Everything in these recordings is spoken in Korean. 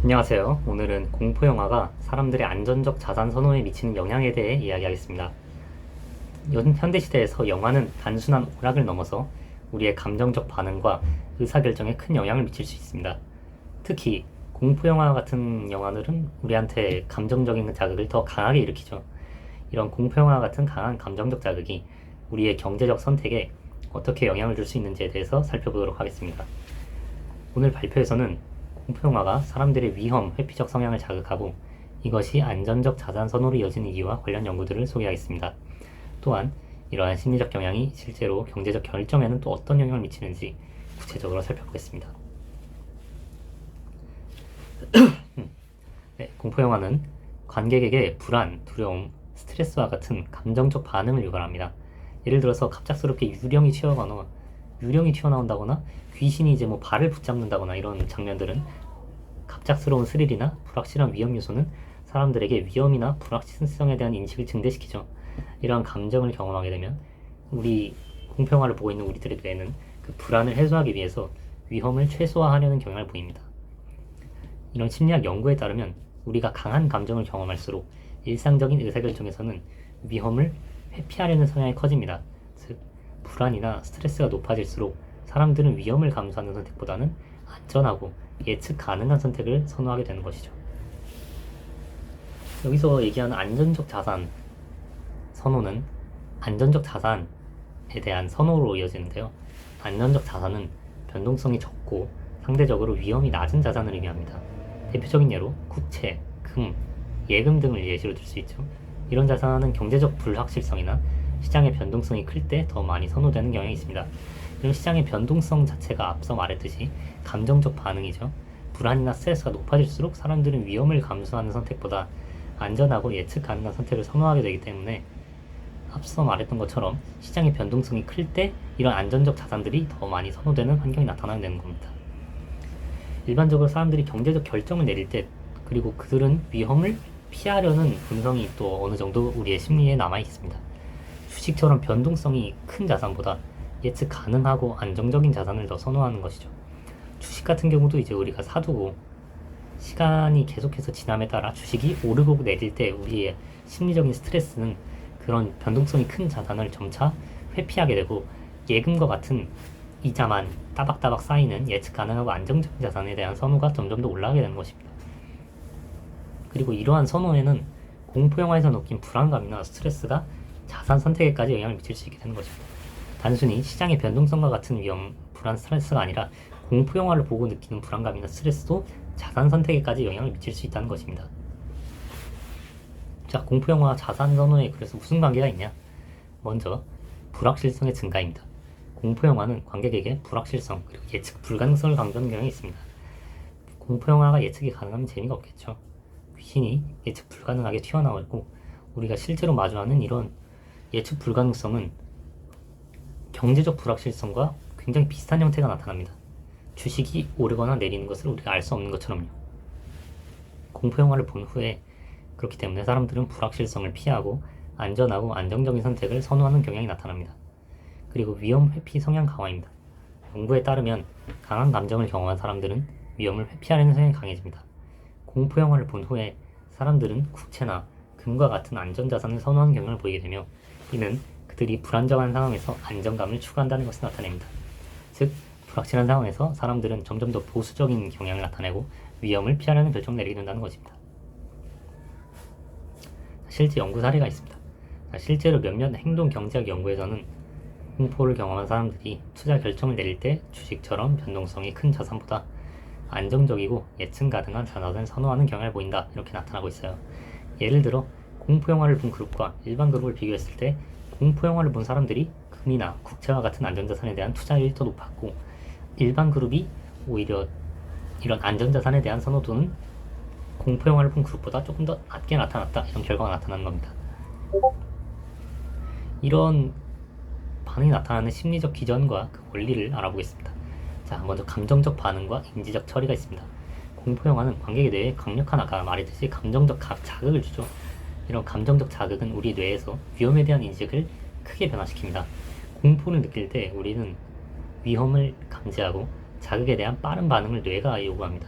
안녕하세요. 오늘은 공포영화가 사람들의 안전적 자산 선호에 미치는 영향에 대해 이야기하겠습니다. 현대시대에서 영화는 단순한 오락을 넘어서 우리의 감정적 반응과 의사결정에 큰 영향을 미칠 수 있습니다. 특히 공포영화 같은 영화들은 우리한테 감정적인 자극을 더 강하게 일으키죠. 이런 공포영화 같은 강한 감정적 자극이 우리의 경제적 선택에 어떻게 영향을 줄 수 있는지에 대해서 살펴보도록 하겠습니다. 오늘 발표에서는 공포영화가 사람들의 위험, 회피적 성향을 자극하고 이것이 안전적 자산 선호로 이어지는 이유와 관련 연구들을 소개하겠습니다. 또한 이러한 심리적 경향이 실제로 경제적 결정에는 또 어떤 영향을 미치는지 구체적으로 살펴보겠습니다. 네, 공포영화는 관객에게 불안, 두려움, 스트레스와 같은 감정적 반응을 유발합니다. 예를 들어서 갑작스럽게 유령이 튀어나온다거나 귀신이 이제 발을 붙잡는다거나 이런 장면들은 갑작스러운 스릴이나 불확실한 위험 요소는 사람들에게 위험이나 불확실성에 대한 인식을 증대시키죠. 이러한 감정을 경험하게 되면 우리 공포영화를 보고 있는 우리들의 뇌는 그 불안을 해소하기 위해서 위험을 최소화하려는 경향을 보입니다. 이런 심리학 연구에 따르면 우리가 강한 감정을 경험할수록 일상적인 의사결정에서는 위험을 회피하려는 성향이 커집니다. 즉, 불안이나 스트레스가 높아질수록 사람들은 위험을 감수하는 선택보다는 안전하고 예측 가능한 선택을 선호하게 되는 것이죠. 여기서 얘기하는 안전적 자산 선호는 안전적 자산에 대한 선호로 이어지는데요. 안전적 자산은 변동성이 적고 상대적으로 위험이 낮은 자산을 의미합니다. 대표적인 예로 국채, 금, 예금 등을 예시로 들 수 있죠. 이런 자산은 경제적 불확실성이나 시장의 변동성이 클 때 더 많이 선호되는 경향이 있습니다. 이런 시장의 변동성 자체가 앞서 말했듯이 감정적 반응이죠. 불안이나 스트레스가 높아질수록 사람들은 위험을 감수하는 선택보다 안전하고 예측 가능한 선택을 선호하게 되기 때문에 앞서 말했던 것처럼 시장의 변동성이 클 때 이런 안전적 자산들이 더 많이 선호되는 환경이 나타나게 되는 겁니다. 일반적으로 사람들이 경제적 결정을 내릴 때 그리고 그들은 위험을 피하려는 본성이 또 어느 정도 우리의 심리에 남아 있습니다. 주식처럼 변동성이 큰 자산보다 예측 가능하고 안정적인 자산을 더 선호하는 것이죠. 주식 같은 경우도 이제 우리가 사두고 시간이 계속해서 지남에 따라 주식이 오르고 내릴 때 우리의 심리적인 스트레스는 그런 변동성이 큰 자산을 점차 회피하게 되고 예금과 같은 이자만 따박따박 쌓이는 예측 가능하고 안정적인 자산에 대한 선호가 점점 더 올라가게 되는 것입니다. 그리고 이러한 선호에는 공포영화에서 느낀 불안감이나 스트레스가 자산 선택에까지 영향을 미칠 수 있게 되는 것입니다. 단순히 시장의 변동성과 같은 위험, 불안, 스트레스가 아니라 공포영화를 보고 느끼는 불안감이나 스트레스도 자산 선택에까지 영향을 미칠 수 있다는 것입니다. 자, 공포영화와 자산 선호에 그래서 무슨 관계가 있냐? 먼저 불확실성의 증가입니다. 공포영화는 관객에게 불확실성 그리고 예측 불가능성을 강조하는 경향이 있습니다. 공포영화가 예측이 가능하면 재미가 없겠죠. 귀신이 예측 불가능하게 튀어나오고 우리가 실제로 마주하는 이런 예측 불가능성은 경제적 불확실성과 굉장히 비슷한 형태가 나타납니다. 주식이 오르거나 내리는 것을 우리가 알 수 없는 것처럼요. 공포영화를 본 후에 그렇기 때문에 사람들은 불확실성을 피하고 안전하고 안정적인 선택을 선호하는 경향이 나타납니다. 그리고 위험 회피 성향 강화입니다. 연구에 따르면 강한 감정을 경험한 사람들은 위험을 회피하려는 성향이 강해집니다. 공포영화를 본 후에 사람들은 국채나 금과 같은 안전자산을 선호하는 경향을 보이게 되며 이는 그들이 불안정한 상황에서 안정감을 추구한다는 것을 나타냅니다. 즉, 불확실한 상황에서 사람들은 점점 더 보수적인 경향을 나타내고 위험을 피하려는 결정을 내리게 된다는 것입니다. 실제 연구 사례가 있습니다. 실제로 몇몇 행동 경제학 연구에서는 공포를 경험한 사람들이 투자 결정을 내릴 때 주식처럼 변동성이 큰 자산보다 안정적이고 예측 가능한 자산을 선호하는 경향을 보인다, 이렇게 나타나고 있어요. 예를 들어 공포영화를 본 그룹과 일반 그룹을 비교했을 때 공포영화를 본 사람들이 금이나 국채와 같은 안전자산에 대한 투자율이 더 높았고 일반 그룹이 오히려 이런 안전자산에 대한 선호도는 공포영화를 본 그룹보다 조금 더 낮게 나타났다, 이런 결과가 나타나는 겁니다. 이런 반응이 나타나는 심리적 기전과 그 원리를 알아보겠습니다. 자, 먼저 감정적 반응과 인지적 처리가 있습니다. 공포영화는 관객의 뇌에 강력한 아까 말했듯이 감정적 자극을 주죠. 이런 감정적 자극은 우리 뇌에서 위험에 대한 인식을 크게 변화시킵니다. 공포를 느낄 때 우리는 위험을 감지하고 자극에 대한 빠른 반응을 뇌가 요구합니다.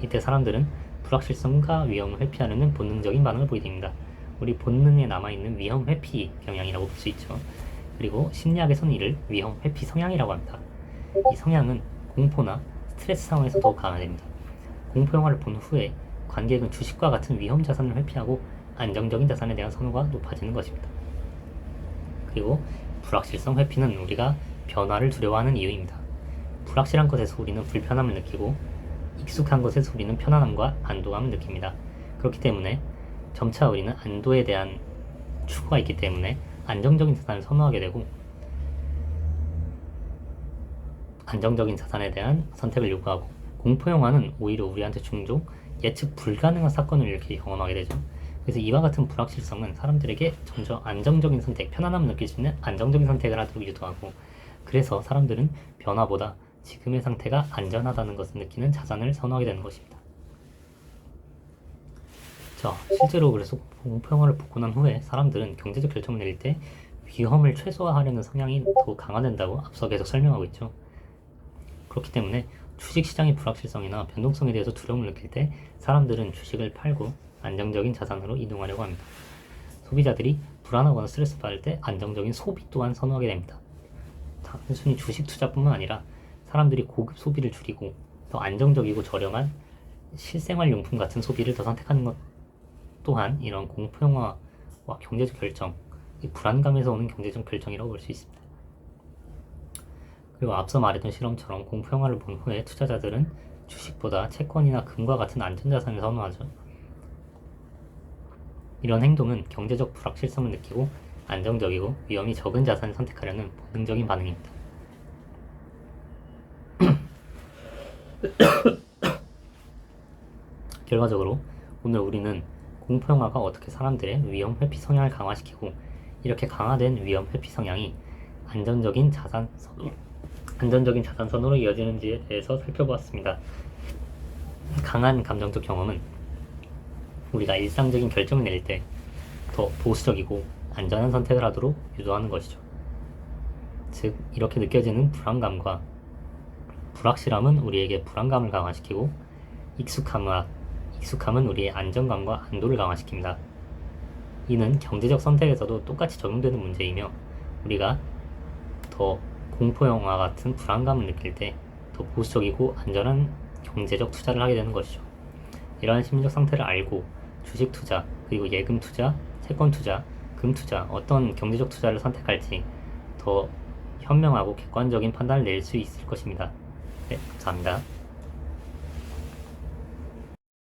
이때 사람들은 불확실성과 위험을 회피하려는 본능적인 반응을 보이게 됩니다. 우리 본능에 남아있는 위험 회피 경향이라고 볼 수 있죠. 그리고 심리학에서는 이를 위험 회피 성향이라고 합니다. 이 성향은 공포나 스트레스 상황에서 더욱 강화됩니다. 공포 영화를 본 후에 관객은 주식과 같은 위험 자산을 회피하고 안정적인 자산에 대한 선호가 높아지는 것입니다. 그리고 불확실성 회피는 우리가 변화를 두려워하는 이유입니다. 불확실한 것에서 우리는 불편함을 느끼고 익숙한 것에서 우리는 편안함과 안도감을 느낍니다. 그렇기 때문에 점차 우리는 안도에 대한 추구가 있기 때문에 안정적인 자산을 선호하게 되고 안정적인 자산에 대한 선택을 요구하고, 공포영화는 오히려 우리한테 종종 예측 불가능한 사건을 이렇게 경험하게 되죠. 그래서 이와 같은 불확실성은 사람들에게 점점 안정적인 선택, 편안함을 느낄 수 있는 안정적인 선택을 하도록 유도하고, 그래서 사람들은 변화보다 지금의 상태가 안전하다는 것을 느끼는 자산을 선호하게 되는 것입니다. 자, 실제로 그래서 공포영화를 보고 난 후에 사람들은 경제적 결정을 내릴 때 위험을 최소화하려는 성향이 더 강화된다고 앞서 계속 설명하고 있죠. 그렇기 때문에 주식시장의 불확실성이나 변동성에 대해서 두려움을 느낄 때 사람들은 주식을 팔고 안정적인 자산으로 이동하려고 합니다. 소비자들이 불안하거나 스트레스 받을 때 안정적인 소비 또한 선호하게 됩니다. 단순히 주식 투자뿐만 아니라 사람들이 고급 소비를 줄이고 더 안정적이고 저렴한 실생활용품 같은 소비를 더 선택하는 것 또한 이런 공포영화와 경제적 결정, 이 불안감에서 오는 경제적 결정이라고 볼 수 있습니다. 그리고 앞서 말했던 실험처럼 공포영화를 본 후에 투자자들은 주식보다 채권이나 금과 같은 안전자산을 선호하죠. 이런 행동은 경제적 불확실성을 느끼고 안정적이고 위험이 적은 자산을 선택하려는 본능적인 반응입니다. 결과적으로 오늘 우리는 공포영화가 어떻게 사람들의 위험 회피 성향을 강화시키고, 이렇게 강화된 위험 회피 성향이 안정적인 자산 선호로 이어지는지에 대해서 살펴보았습니다. 강한 감정적 경험은 우리가 일상적인 결정을 내릴 때 더 보수적이고 안전한 선택을 하도록 유도하는 것이죠. 즉, 이렇게 느껴지는 불안감과 불확실함은 우리에게 불안감을 강화시키고, 익숙함은 우리의 안정감과 안도를 강화시킵니다. 이는 경제적 선택에서도 똑같이 적용되는 문제이며, 우리가 더 공포영화 같은 불안감을 느낄 때 더 보수적이고 안전한 경제적 투자를 하게 되는 것이죠. 이러한 심리적 상태를 알고 주식 투자, 그리고 예금 투자, 채권 투자, 금 투자, 어떤 경제적 투자를 선택할지 더 현명하고 객관적인 판단을 낼 수 있을 것입니다. 네, 감사합니다.